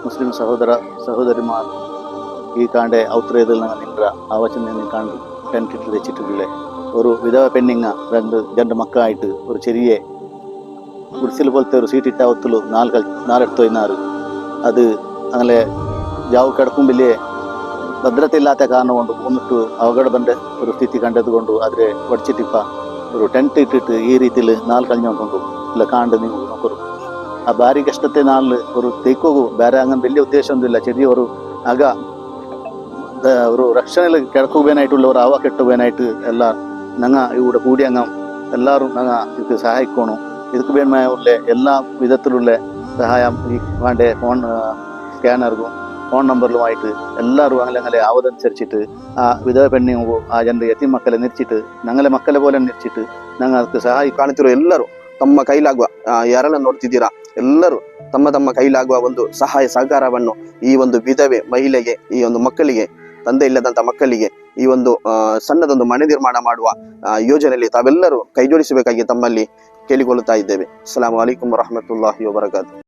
Muslim ಸಹೋದರ ಸಹೋದರಿಮಾರ್ ഈ Kante ഔത്രേതിൽ നിன்ற ആവശ്യം കാണ്ട് ടെൻറ്റിട്ട് വെച്ചിട്ടില്ലേ ഒരു വിധവ പെണ്ണിങ്ങ രണ്ട് മക്കളായിട്ട് ഒരു ചെറിയ ഗുഡിസിൽ പോലത്തെ ഒരു സീറ്റിട്ട ഒത്തുള്ളൂ നാലെടുത്ത് വൈകുന്നേരം അത് അങ്ങനെ ജാവ് കിടക്കുമ്പില്ലേ ഭദ്രത ഇല്ലാത്ത കാരണം കൊണ്ട് വന്നിട്ട് അവഗട ಬಂದ ഒരു സ്ഥിതി കണ്ടതുകൊണ്ട് അതിനെ വടിച്ചിട്ടിപ്പ ഒരു ടെൻറ്റ് ഇട്ടിട്ട് ഈ രീതിയിൽ നാല് കഴിഞ്ഞുകൊണ്ടുണ്ടു ಇಲ್ಲ ಕಾಂಡು ನೀವು ನೋಕರು ಆ ಭಾರಿ ಕಷ್ಟತೆ ನಾಲ್ ഒരു ತೆಕ್ಕೋಗು ಬೇರೆ അങ്ങനെ വലിയ ഉദ്ദേശമൊന്നുമില്ല ചെറിയ ഒരു അക ഒരു രക്ഷണയിൽ കിടക്കുകയായിട്ടുള്ള ഒരു അവ കെട്ടുവാനായിട്ട് എല്ലാ ഞങ്ങൾ ഇവിടെ കൂടി അങ്ങ് എല്ലാവരും ഞങ്ങൾ ഇത് സഹായിക്കണു ಇದಕ್ಕೆ ಬೇಡമായ എല്ലാ വിധത്തിലുള്ള സഹായം ഈ വേണ്ട ഫോൺ സ്കാനർക്കും ഫോൺ നമ്പറിലുമായിട്ട് എല്ലാവരും അങ്ങനെ ആവതനുസരിച്ചിട്ട് ആ വിധവ പെണ്ണിಗೂ ಆ ಜನರ ಯತಿ ಮಕ್ಕಳ ನಿರ್ಚಿಟ್ಟು ഞങ്ങളെ ಮಕ್ಕಳ പോലെ ನಿರ್ಚಿಟ್ಟು ഞങ്ങൾ ಅದಕ್ಕೆ ಸಹಾಯ ಕಾಣುತ್ತಿರೋ ಎಲ್ಲರೂ ತಮ್ಮ ಕೈಲಾಗುವ ಯಾರೆಲ್ಲ ನೋಡ್ತಿದ್ದೀರಾ ಎಲ್ಲರೂ ತಮ್ಮ ತಮ್ಮ ಕೈಲಾಗುವ ಒಂದು ಸಹಾಯ ಸಹಕಾರವನ್ನು ಈ ಒಂದು ವಿಧವೆ ಮಹಿಳೆಗೆ ಈ ಒಂದು ಮಕ್ಕಳಿಗೆ ತಂದೆ ಇಲ್ಲದಂತ ಮಕ್ಕಳಿಗೆ ಈ ಒಂದು ಸಣ್ಣದೊಂದು ಮನೆ ನಿರ್ಮಾಣ ಮಾಡುವ ಯೋಜನೆಯಲ್ಲಿ ತಾವೆಲ್ಲರೂ ಕೈ ಜೋಡಿಸಬೇಕಾಗಿ ತಮ್ಮಲ್ಲಿ ಕೇಳಿಕೊಳ್ಳುತ್ತಾ ಇದ್ದೇವೆ. ಅಸ್ಸಲಾಮು ಅಲೈಕುಂ ವರಹಮತುಲ್ಲಾಹಿ ವಬರಕಾತು.